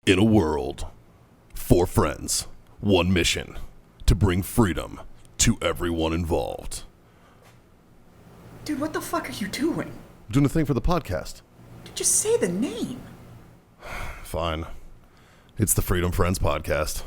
In a world, 4 friends, 1 mission, to bring freedom to everyone involved. Dude, what the fuck are you doing? I'm doing a thing for the podcast. Just say the name. Fine. It's the Freedom Friends Podcast.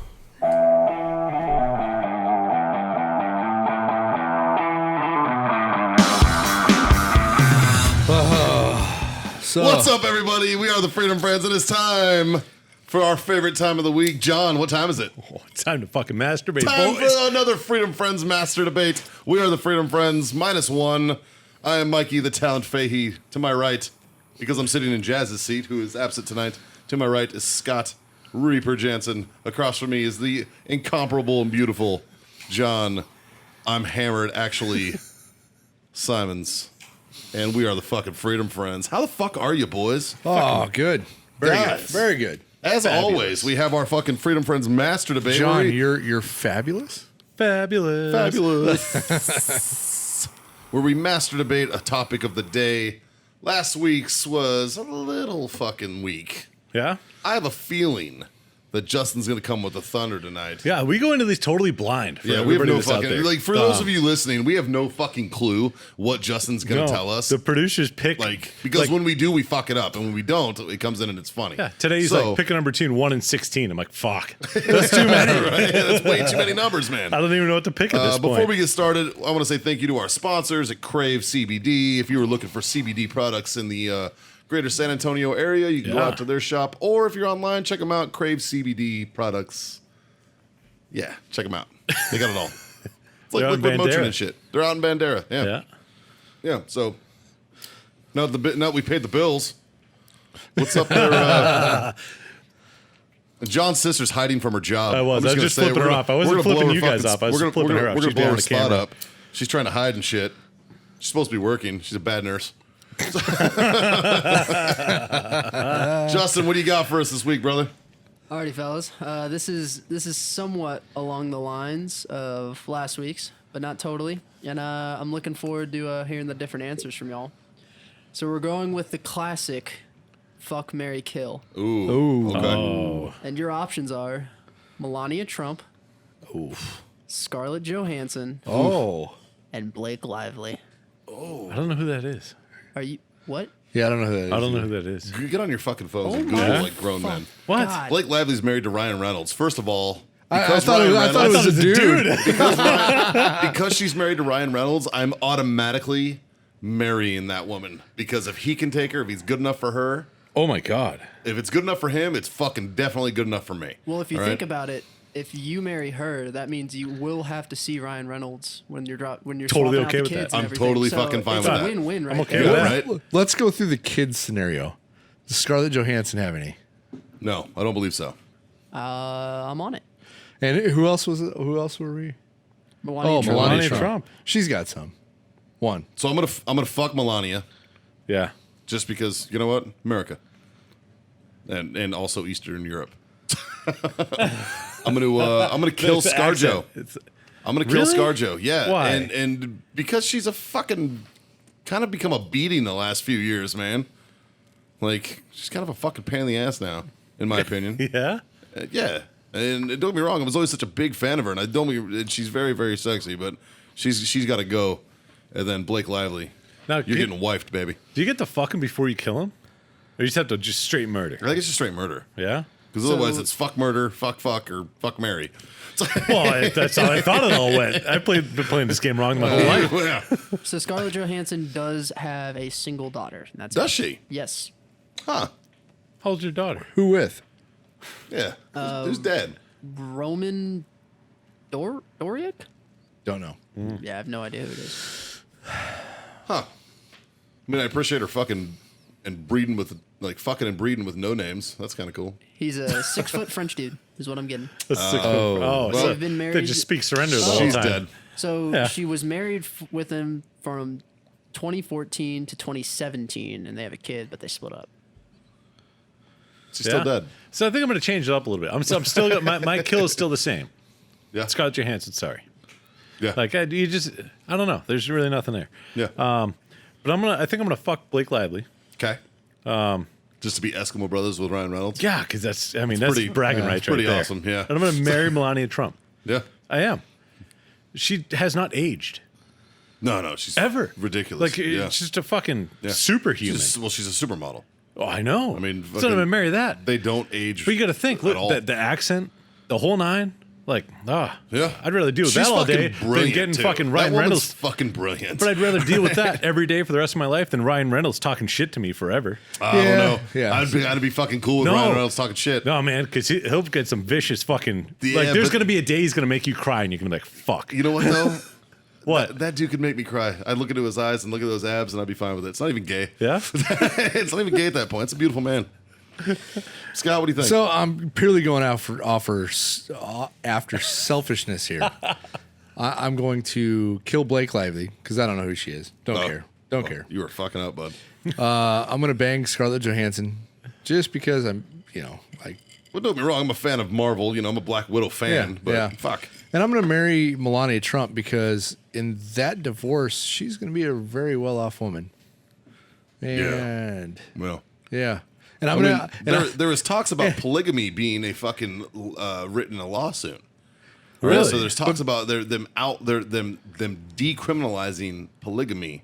What's up, everybody? We are the Freedom Friends, and it's time for our favorite time of the week. John, what time is it? Oh, it's time to fucking masturbate, Time boys. for another Freedom Friends Master Debate. We are the Freedom Friends, -1. I am Mikey, the Talent Fahey. To my right, because I'm sitting in Jazz's seat, who is absent tonight, to my right is Scott Reaper Jansen. Across from me is the incomparable and beautiful John. I'm hammered, actually, Simons. And we are the fucking Freedom Friends. How the fuck are you, boys? Oh, good. Very Guys. good. Very good. As Fabulous. always, we have our fucking Freedom Friends Master Debate. John, where we- you're fabulous. Fabulous. Fabulous. Where we master debate a topic of the day. Last week's was a little fucking weak. Yeah? I have a feeling that Justin's going to come with the thunder tonight. Yeah, we go into these totally blind. For Yeah, we have everybody no that's out fucking... there. Like, for those of you listening, we have no fucking clue what Justin's going to No, tell us. The producers pick. Like, because like, when we do, we fuck it up. And when we don't, it comes in and it's funny. Yeah, today he's So- like, pick a number between 1 and 16. I'm like, fuck. That's too many. Right? That's way too many numbers, man. I don't even know what to pick at this point. Before we get started, I want to say thank you to our sponsors at Krave CBD. If you were looking for CBD products in the greater San Antonio area, you can go Yeah. out to their shop. Or if you're online, check them out, Krave CBD products. Yeah, check them out. They got it all. It's like They're out in liquid motion Bandera. and shit. They're out in Bandera. Yeah. Yeah. Yeah. So now that we paid the bills, what's up there? John's sister's hiding from her job. I was. I'm I was gonna just say, flipping her we're off. I we're wasn't gonna blow flipping her you guys fucking- off. I was we're gonna- flipping we're her gonna- off. We're She's gonna blow behind her the spot camera. up. She's trying to hide and shit. She's supposed to be working. She's a bad nurse. Justin, what do you got for us this week, brother? Alrighty, fellas. This is somewhat along the lines of last week's, but not totally. And I'm looking forward to hearing the different answers from y'all. So we're going with the classic fuck, marry, kill. Ooh. Okay. Oh. And your options are Melania Trump, Oof. Scarlett Johansson, Oh. and Blake Lively. I don't know who that is. Are you what? Yeah, I don't know who that is. I don't know who that is. You get on your fucking phones Oh and my Google like grown men. What? God. Blake Lively's married to Ryan Reynolds. First of all, I because thought it Ryan was a dude. because she's married to Ryan Reynolds, I'm automatically marrying that woman. Because if he can take her, if he's good enough for her, Oh, my God. if it's good enough for him, it's fucking definitely good enough for me. Well, if you All think right? about it, if you marry her, that means you will have to see Ryan Reynolds when you're Totally swapping out okay the with kids that. and I'm everything. totally So fucking fine it's with a that. win-win, right? I'm okay there. with Yeah, that. right? Let's go through the kids scenario. Does Scarlett Johansson have any? No, I don't believe so. I'm on it. And who else was it? Who else were we? Melania Trump. Melania Trump. She's got some. One. So I'm gonna fuck Melania Yeah. just because you know what, America, and also Eastern Europe. I'm gonna kill The ScarJo. accent. It's- I'm gonna kill Really? ScarJo. Yeah. Why? And because she's a fucking kind of become a beating the last few years, man. Like she's kind of a fucking pain in the ass now, in my opinion. Yeah? Yeah. And don't get me wrong, I was always such a big fan of her, and she's very, very sexy, but she's got to go. And then Blake Lively, Now, you're getting wifed, baby. Do you get to fuck him before you kill him? Or you just have to just straight murder? I think it's just straight murder. Yeah? Because otherwise it's fuck murder, fuck, or fuck Mary. Well, that's how I thought it all went. I've been playing this game wrong my whole life. Yeah. So Scarlett Johansson does have a single daughter. And that's Does it. she? Yes. Huh. How old's your daughter? Who with? Yeah. Who's dead? Roman Doriak? Don't know. Yeah, I have no idea who it is. Huh. I mean, I appreciate her fucking and breeding with, like, fucking and breeding with no names. That's kind of cool. He's a 6-foot French dude, is what I'm getting. That's 6 foot. Oh, well, so they've been they married- just speak surrender the whole She's time. dead. So Yeah. she was married with him from 2014 to 2017, and they have a kid, but they split up. She's still dead. So I think I'm going to change it up a little bit. I'm still my kill is still the same. Yeah. Scarlett Johansson, sorry. Yeah. Like I don't know. There's really nothing there. Yeah. But I think I'm gonna fuck Blake Lively Okay. Just to be Eskimo brothers with Ryan Reynolds. Yeah, because that's pretty- bragging rights right pretty there. awesome, yeah. And I'm going to marry Melania Trump. Yeah. I am. She has not aged No, she's ever. ridiculous. Like yeah. she's just a fucking Yeah. superhuman. She's a supermodel. Oh, I know. I mean, so I'm going to marry that. They don't age. But you got to think, at look, all. the accent, the whole nine. Like, Yeah. I'd rather deal with She's that all day fucking than brilliant, getting too. fucking That Ryan woman's Reynolds. fucking brilliant. But I'd rather deal with that every day for the rest of my life than Ryan Reynolds talking shit to me forever. I don't know. Yeah. I'd be fucking cool with No. Ryan Reynolds talking shit. No, man, because he'll get some vicious fucking. Yeah, like, there's but- going to be a day he's going to make you cry and you're going to be like, fuck. You know what though? What? That dude could make me cry. I'd look into his eyes and look at those abs, and I'd be fine with it. It's not even gay. Yeah? It's not even gay at that point. It's a beautiful man. Scott, what do you think? So I'm purely going out after selfishness here. I'm going to kill Blake Lively because I don't know who she is. Don't care. Don't care. You were fucking up, bud. I'm going to bang Scarlett Johansson just because I'm, like. Well, don't get me wrong. I'm a fan of Marvel. I'm a Black Widow fan. But fuck. And I'm going to marry Melania Trump because in that divorce, she's going to be a very well-off woman. And Well, yeah. And I'm I mean, going to. there was talks about polygamy being a fucking written a law soon. Really? So there's talks about them decriminalizing polygamy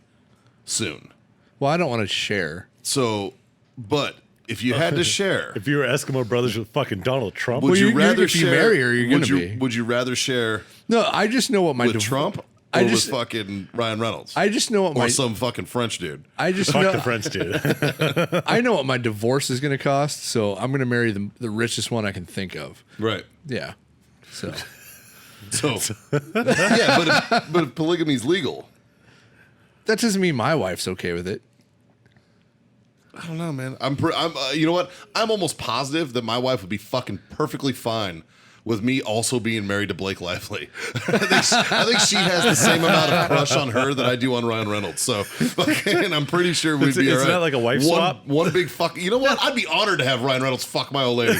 soon. Well, I don't want to share. So, but if you had to share, If you were Eskimo brothers with fucking Donald Trump, would you you're- rather if you share? marry her, you're would gonna you be. would you rather share No, I just know what my with Trump or with fucking Ryan Reynolds? I just know what or my. some fucking French dude. I just fuck know. the French dude. I know what my divorce is going to cost, so I'm going to marry the richest one I can think of. Right. Yeah. So So, yeah, but if polygamy's legal, that doesn't mean my wife's okay with it. I don't know, man. I'm you know what? I'm almost positive that my wife would be fucking perfectly fine with me also being married to Blake Lively. I think she has the same amount of crush on her that I do on Ryan Reynolds. So, fucking, I'm pretty sure we'd be all it's right. not like a wife swap? One big fuck. You know what? I'd be honored to have Ryan Reynolds fuck my old lady.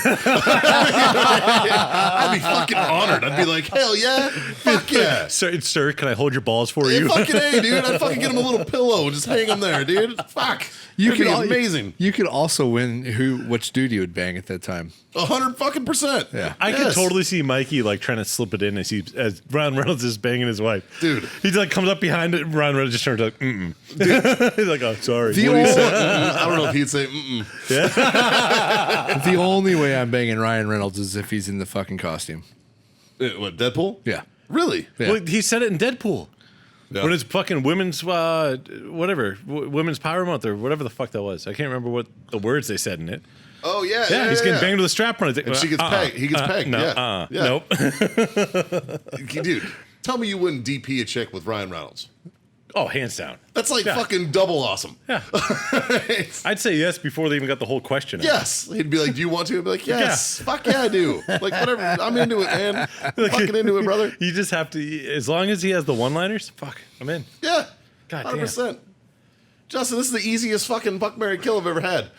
I'd be fucking honored. I'd be like, hell yeah, fuck yeah. Sir, can I hold your balls for Hey, you? fucking A, dude. I'd fucking get him a little pillow and just hang him there, dude. Fuck. That'd be amazing. You could also win which dude you would bang at that time. 100%. Yeah. I could totally see Mikey like trying to slip it in as Ryan Reynolds is banging his wife. Dude. He like comes up behind it, Ryan Reynolds just turns like, He's like, oh, sorry. The What do you only- say? I don't know if he'd say, The only way I'm banging Ryan Reynolds is if he's in the fucking costume. What, Deadpool? Yeah. Really? Yeah. Well, he said it in Deadpool. Yeah. When it's fucking women's, women's power month or whatever the fuck that was. I can't remember what the words they said in it. Oh, yeah. Yeah, he's getting banged with a strap on. And she gets pegged. He gets pegged. No, yeah. Yeah. Nope. Dude, tell me you wouldn't DP a chick with Ryan Reynolds. Oh, hands down. That's like Yeah. fucking double awesome. Yeah. I'd say yes before they even got the whole question out. Yes. He'd be like, do you want to? I'd be like, yes. Fuck yeah, I do. Like, whatever. I'm into it, man. Fucking into it, brother. You just have to, as long as he has the one-liners, fuck, I'm in. Yeah. God damn. 100%. Justin, this is the easiest fucking fuck, marry, kill I've ever had.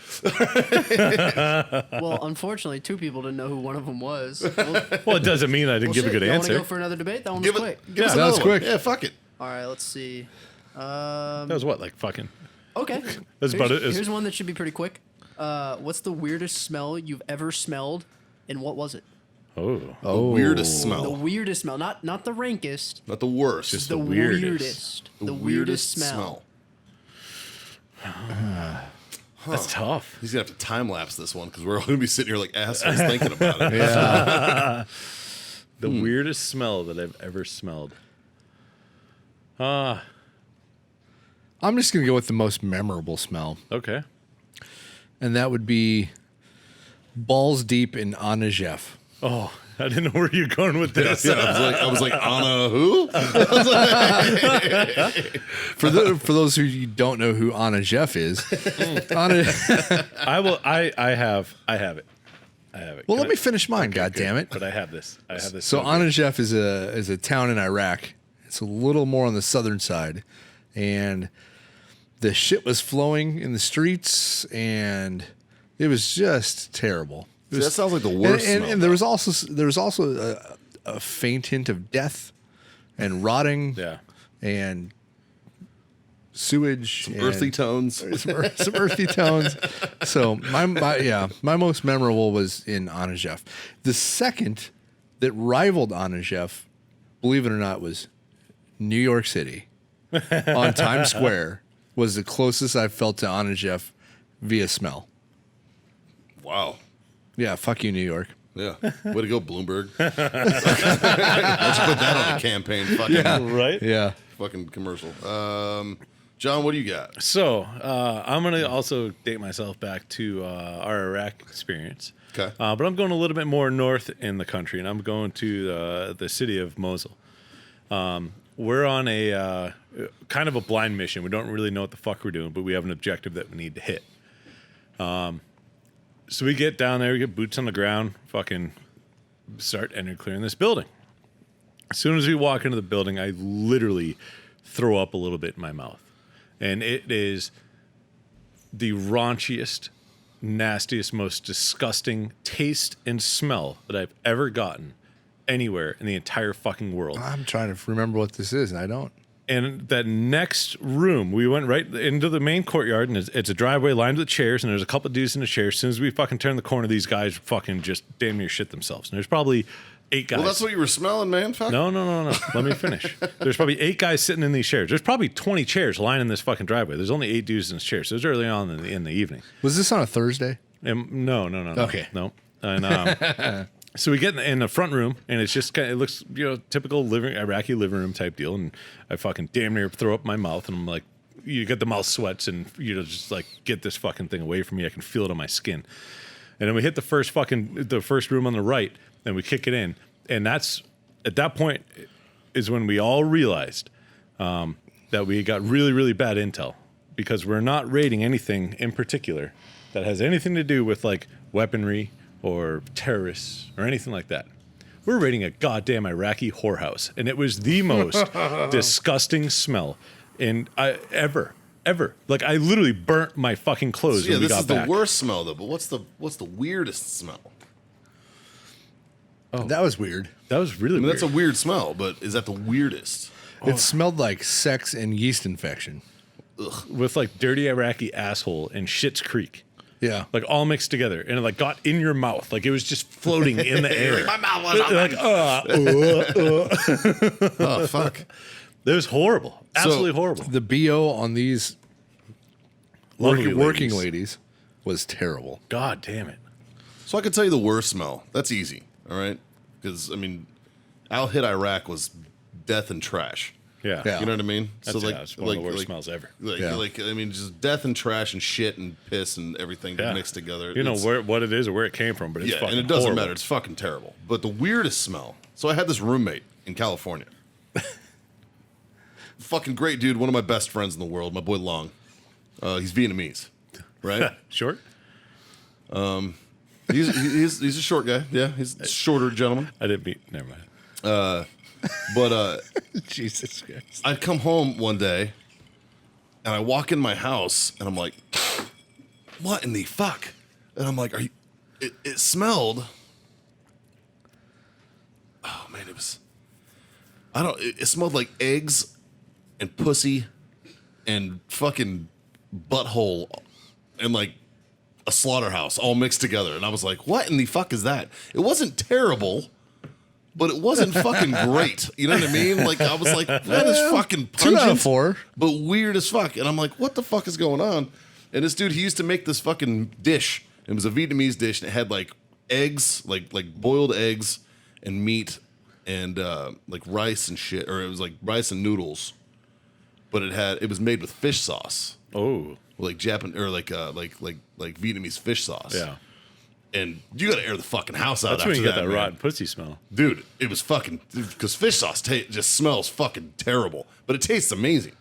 Well, unfortunately, two people didn't know who one of them was. Well, Well, it doesn't mean I didn't give a good Want to answer. go for another debate? That one was Give quick. it. Give us Yeah, another that was one. quick. Yeah, fuck it. All right, let's see. That was what, like fucking. Okay. That's about it. Here's one that should be pretty quick. What's the weirdest smell you've ever smelled, and what was it? Oh. The weirdest The smell. weirdest smell, not the rankest. Not the worst. Just The the weirdest. weirdest. The weirdest smell. That's tough. He's gonna have to time lapse this one because we're all gonna be sitting here like assholes thinking about it. The weirdest smell that I've ever smelled. I'm just going to go with the most memorable smell, Okay. and that would be balls deep in Anna Jeff. Oh, I didn't know where you're going with this. Yeah, I was like, Anna who? For those who don't know who Anna Jeff is, Anna. I have it. Well, let me finish mine. God damn it! But I have this. So Anna Jeff is a town in Iraq. It's a little more on the southern side, and the shit was flowing in the streets, and it was just terrible. See, that sounds like the worst. And smell. there was also a faint hint of death and rotting. Yeah. And sewage, Some and earthy tones. some earthy tones. So my most memorable was in Anajef. The second that rivaled Anajef, believe it or not, was New York City on Times Square. Was the closest I felt to Anajef via smell. Wow. Yeah, fuck you, New York. Yeah. Way to go, Bloomberg. Let's put that on a campaign. Fucking, Right? Yeah. fucking commercial. John, what do you got? So I'm going to also date myself back to our Iraq experience. Okay. But I'm going a little bit more north in the country, and I'm going to the city of Mosul. We're on a kind of a blind mission. We don't really know what the fuck we're doing, but we have an objective that we need to hit. So we get down there, we get boots on the ground, fucking start clearing this building. As soon as we walk into the building, I literally throw up a little bit in my mouth. And it is the raunchiest, nastiest, most disgusting taste and smell that I've ever gotten anywhere in the entire fucking world. I'm trying to remember what this is, and I don't. And that next room, we went right into the main courtyard, and it's a driveway lined with chairs, and there's a couple of dudes in the chairs. As soon as we fucking turn the corner, these guys fucking just damn near shit themselves. And there's probably 8 guys. Well, that's what you were smelling, man. Fuck. No. Let me finish. There's probably 8 guys sitting in these chairs. There's probably 20 chairs lining this fucking driveway. There's only 8 dudes in this chair. So it was early on in the evening. Was this on a Thursday? No. Okay. No. And so we get in the front room, and it's just kind of, it looks, typical Iraqi living room type deal. And I fucking damn near throw up my mouth, and I'm like, you get the mouth sweats, and just like, get this fucking thing away from me. I can feel it on my skin. And then we hit the first room on the right, and we kick it in. And that's, at that point, is when we all realized that we got really, really bad intel, because we're not raiding anything in particular that has anything to do with like weaponry or terrorists or anything like that. We're raiding a goddamn Iraqi whorehouse, and it was the most disgusting smell ever. Like, I literally burnt my fucking clothes So, yeah, when we this got is back. the worst smell though. But what's the weirdest smell? That was weird. That was really I mean, weird. that's a weird smell, but is that the weirdest? It smelled like sex and yeast infection. With like dirty Iraqi asshole and Schitt's Creek. Yeah. Like all mixed together, and it like got in your mouth, like it was just floating in the air. My mouth was Like, oh fuck! it was horrible, absolutely horrible. The BO on these Lovely working ladies. ladies was terrible. God damn it! So I can tell you the worst smell. That's easy, all right? Because I mean, Al hit Iraq was death and trash. Yeah, Yeah. You know what I mean? That's, it's one of the worst smells ever. Like I mean, just death and trash and shit and piss and everything Yeah. mixed together. You know It's- what it is or where it came from, but it's yeah, fucking and it doesn't horrible. matter. It's fucking terrible. But the weirdest smell. So I had this roommate in California. Fucking great dude. One of my best friends in the world. My boy Long. He's Vietnamese, right? Short? he's a short guy. Yeah, he's a shorter gentleman. I didn't mean. Never mind. But Jesus Christ. I come home one day, and I walk in my house, and I'm like, "What in the fuck?" And I'm like, "Are you?" It smelled. Oh man, it was. I don't. It smelled like eggs, and pussy, and fucking butthole, and like a slaughterhouse all mixed together. And I was like, "What in the fuck is that?" It wasn't terrible. But it wasn't fucking great. You know what I mean? Like, I was like, that is fucking pungent. 2 out of 4. But weird as fuck. And I'm like, what the fuck is going on? And this dude, he used to make this fucking dish. It was a Vietnamese dish, and it had like eggs, like boiled eggs and meat and like rice and shit. Or it was like rice and noodles. But it was made with fish sauce. Oh, Like Japanese or like Vietnamese fish sauce. yeah. And you got to air the fucking house out That's after when you get that man. rotten pussy smell. Dude, it was fucking, because fish sauce just smells fucking terrible, but it tastes amazing.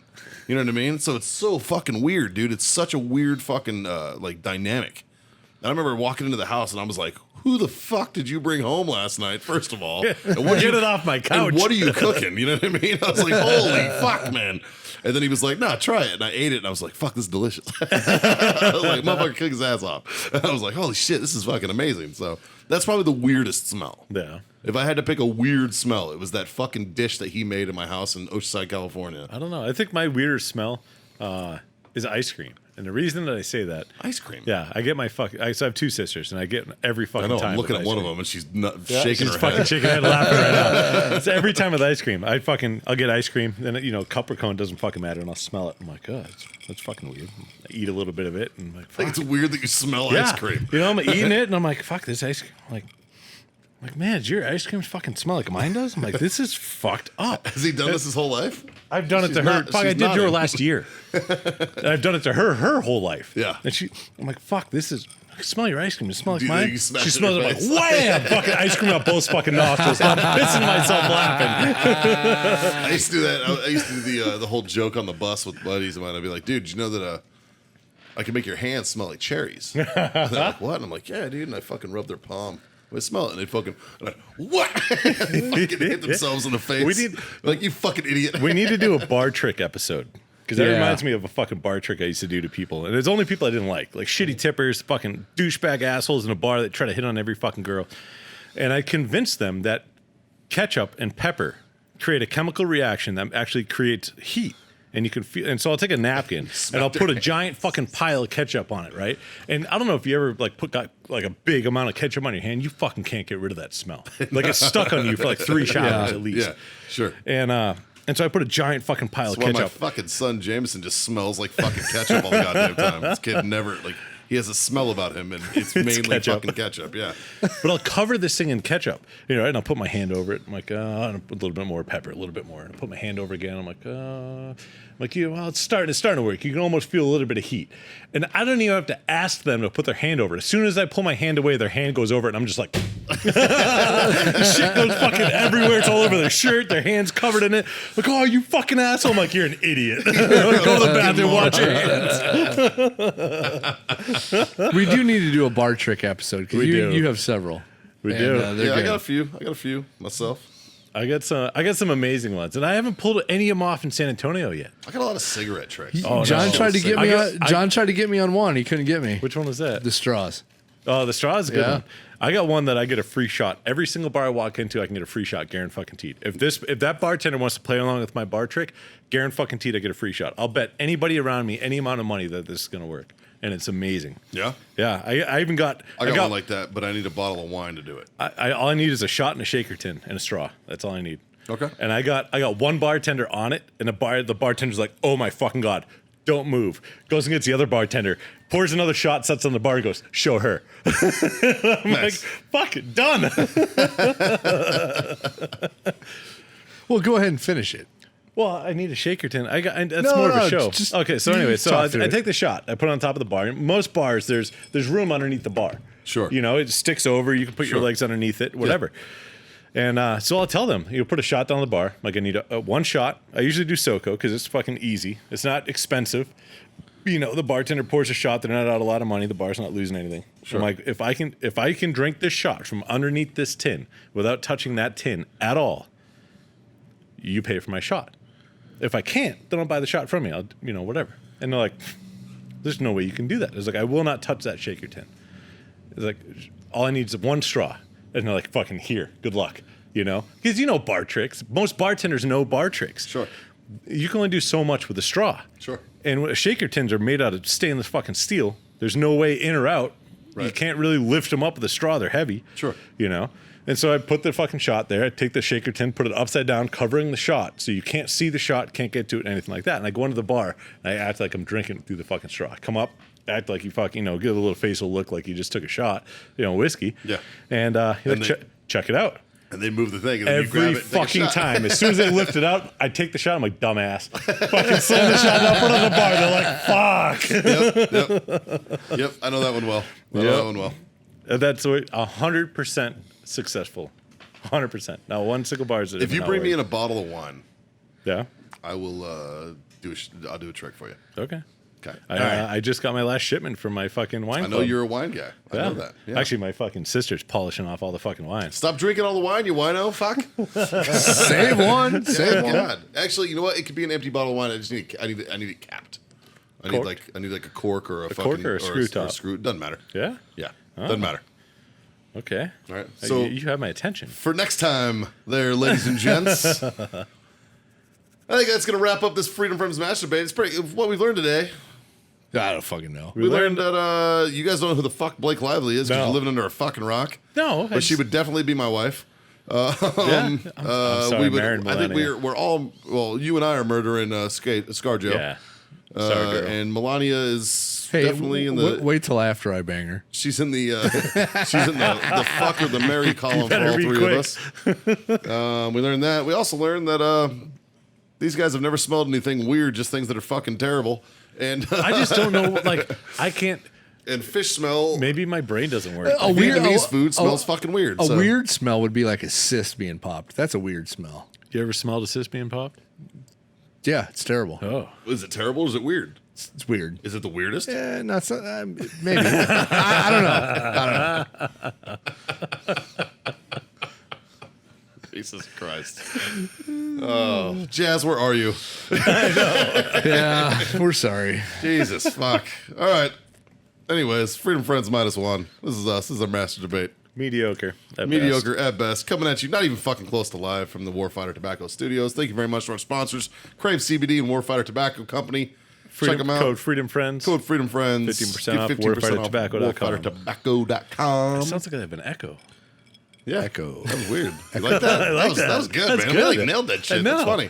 You know what I mean? So it's so fucking weird, dude. It's such a weird fucking like dynamic. And I remember walking into the house and I was like, who the fuck did you bring home last night, first of all? And what'd Get you- it off my couch. And what are you cooking? You know what I mean? I was like, holy fuck, man. And then he was like, nah, try it. And I ate it and I was like, fuck, this is delicious. I was like, motherfucker, cook his ass off. And I was like, holy shit, this is fucking amazing. So that's probably the weirdest smell. Yeah. If I had to pick a weird smell, it was that fucking dish that he made in my house in Oceanside, California. I don't know. I think my weirdest smell is ice cream. And the reason that I say that, Ice cream. yeah, I get my so I have two sisters, and I get every fucking I know. time. I'm looking with at ice one of cream. them, and she's shaking She's her fucking head. shaking her head, laughing right now. So every time with ice cream, I'll get ice cream, then cup or cone doesn't fucking matter, and I'll smell it. I'm like, oh, that's fucking weird. I eat a little bit of it, and I'm like, I think fuck. it's weird that you smell Yeah. ice cream. I'm eating it, and I'm like, fuck this ice cream. I'm like, man, does your ice cream fucking smell like mine does? I'm like, this is fucked up. Has he done this his whole life? I've done it to her. not- Fuck, I she's did to her nodding. last year. And I've done it to her whole life. Yeah. And I'm like, fuck, this is. I can smell your ice cream. It smells Do like you mine. think you smash She it in smells it her like, face? wham! Fucking ice cream up both fucking nostrils. I'm pissing myself laughing. I used to do that. I used to do the whole joke on the bus with buddies of mine. I'd be like, dude, did you know that I can make your hands smell like cherries? And they're like, what? And I'm like, yeah, dude. And I fucking rub their palm. I smell it, and they fucking what? They fucking hit themselves in the face. We need- like, you fucking idiot. We need to do a bar trick episode. Because that Yeah. reminds me of a fucking bar trick I used to do to people. And it's only people I didn't like shitty tippers, fucking douchebag assholes in a bar that try to hit on every fucking girl. And I convinced them that ketchup and pepper create a chemical reaction that actually creates heat. And you can feel, and so I'll take a napkin and I'll put a giant fucking pile of ketchup on it, right? And I don't know if you ever got a big amount of ketchup on your hand, you fucking can't get rid of that smell. Like it's stuck on you for like 3 showers at least. Yeah, sure. And so I put a giant fucking pile That's of why my ketchup. fucking son Jameson just smells like fucking ketchup all the goddamn time. This kid never he has a smell about him, and it's mainly ketchup. fucking ketchup. Yeah. But I'll cover this thing in ketchup, right? And I'll put my hand over it. I'm like, and a little bit more pepper, a little bit more. And I put my hand over again. I'm like, well, it's starting to work. You can almost feel a little bit of heat. And I don't even have to ask them to put their hand over it. As soon as I pull my hand away, their hand goes over it, and I'm just like, shit goes fucking everywhere. It's all over their shirt. Their hands covered in it. Like, oh, you fucking asshole. I'm like, you're an idiot. Go to the bathroom, wash your hands. We do need to do a bar trick episode because We do. you have several. We And, do. they're Yeah, I good. got a few myself. I got some amazing ones, and I haven't pulled any of them off in San Antonio yet. I got a lot of cigarette tricks. Oh, John no. tried to get I me. guess- John tried to get me on one. He couldn't get me. Which one was that? The straws. Oh, the straw is a good Yeah. one. I got one that I get a free shot. Every single bar I walk into, I can get a free shot, guaranteed. If that bartender wants to play along with my bar trick, guaranteed I get a free shot. I'll bet anybody around me any amount of money that this is going to work. And it's amazing. Yeah. Yeah, I even got... I got one like that, but I need a bottle of wine to do it. all I need is a shot and a shaker tin and a straw. That's all I need. Okay. And I got one bartender on it, and the bartender's like, "Oh my fucking god, don't move." Goes and gets the other bartender, pours another shot, sets on the bar, and goes, "Show her." I'm like, "Fuck it, done." Well, go ahead and finish it. Well, I need a shaker tin. That's No, more of no, a show. just- Okay, so you anyway, just so talk I through it. take the shot. I put it on top of the bar. Most bars, there's room underneath the bar. Sure. It sticks over. You can put your Sure. legs underneath it, whatever. And so I'll tell them, put a shot down the bar. Like I need one shot. I usually do SoCo because it's fucking easy. It's not expensive. The bartender pours a shot. They're not out a lot of money. The bar's not losing anything. Sure. I'm like, if I can drink this shot from underneath this tin without touching that tin at all, you pay for my shot. If I can't, then I'll buy the shot from me. I'll, whatever. And they're like, there's no way you can do that. I was like, I will not touch that shaker tin. It's like, all I need is one straw. And they're like, fucking here, good luck. Because bar tricks. Most bartenders know bar tricks. Sure. You can only do so much with a straw. Sure. And shaker tins are made out of stainless fucking steel. There's no way in or out. You Right. can't really lift them up with a straw. They're heavy. Sure. And so I put the fucking shot there. I take the shaker tin, put it upside down, covering the shot. So you can't see the shot, can't get to it, anything like that. And I go into the bar, and I act like I'm drinking through the fucking straw. I come up, act like you fucking, give a little facial look like you just took a shot, whiskey. Yeah. And, check it out. And they move the thing, and then you grab Every it and take a fucking shot. time. As soon as they lift it out, I take the shot. I'm like, dumbass. Fucking slam the shot up, put it on the bar. They're like, fuck. Yep, I know that one well. I know that one well. That's 100% successful. 100%. Now, one single bar is If you bring me in a bottle of wine, Yeah. I will I'll do a trick for you. Okay. Okay. I just got my last shipment from my fucking wine I know club. you're a wine guy. I know that. Yeah. Actually, my fucking sister's polishing off all the fucking wine. Stop drinking all the wine, you wino. Fuck. Save one. Yeah, Save one. God. Actually, you know what? It could be an empty bottle of wine. I need it capped. I need Cork? like a cork or a cork or a screw top? Or a screw. Doesn't matter. Yeah? Yeah. Doesn't matter. Okay. All right. So you have my attention. for next time, there, ladies and gents, I think that's going to wrap up this Freedom Friends Master Debate. It's pretty what we've learned today. I don't fucking know. We learned that you guys don't know who the fuck Blake Lively is because No. you're living under a fucking rock. No, But she would definitely be my wife. Yeah, I'm sorry, we would, married I think Melania. we're all, well, you and I are murdering ScarJo. Yeah. Sorry, girl. And Melania is Hey, definitely in the. wait till after I bang her. She's in the the fuck or the Mary column for better all be three quick. of us. We learned that. We also learned that these guys have never smelled anything weird, just things that are fucking terrible. And I just don't know. Like, I can't. and fish smell. Maybe my brain doesn't work. A weird Vietnamese food smells fucking weird. A so. weird smell would be like a cyst being popped. That's a weird smell. You ever smelled a cyst being popped? Yeah, it's terrible. Oh. Is it terrible or is it weird? It's weird. Is it the weirdest? Yeah, not so, maybe. I don't know. Jesus Christ. Oh, Jazz, where are you? Yeah, we're sorry. Jesus fuck. All right. Anyways, Freedom Friends -1. This is us. This is our master debate. Mediocre. At Mediocre best. at best. Coming at you, not even fucking close to live from the Warfighter Tobacco Studios. Thank you very much to our sponsors, Krave CBD and Warfighter Tobacco Company. Check them out. Code Freedom Friends. Code Freedom Friends. 15% off Get warfightertobacco.com. warfightertobacco.com. Sounds like I have an echo. Yeah. Echo. That was weird. You like that? I like That was good, That's man. good. We like nailed that shit. I know. That's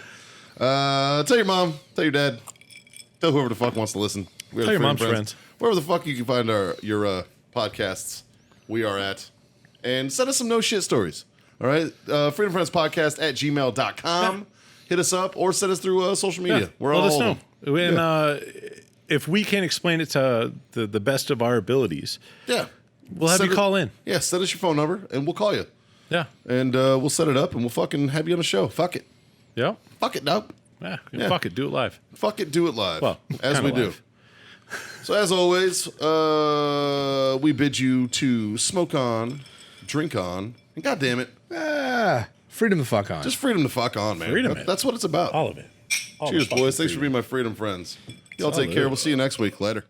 funny. Tell your mom. Tell your dad. Tell whoever the fuck wants to listen. We are Tell the your Freedom mom's friends. Wherever the fuck you can find your podcasts, we are at. And send us some no shit stories. All right? Freedom Friends Podcast at gmail.com. Hit us up or send us through social media. Yeah. We're Let all us of know. them. And if we can't explain it to the best of our abilities, Yeah. we'll have Send you call in. Yeah, send us your phone number and we'll call you. Yeah. And we'll set it up and we'll fucking have you on the show. Fuck it. Yeah. Fuck it, dog. Yeah. Yeah. Fuck it. Do it live. Fuck it, do it live. Well, as kinda we do. live. So as always, we bid you to smoke on, drink on, and God damn it, Freedom the fuck on. just freedom to fuck on, man. Freedom, That- man. that's what it's about. All of it. All Cheers, the fucking boys. Thanks for freedom. being my freedom friends. Y'all take Salud. care. We'll see you next week. Later.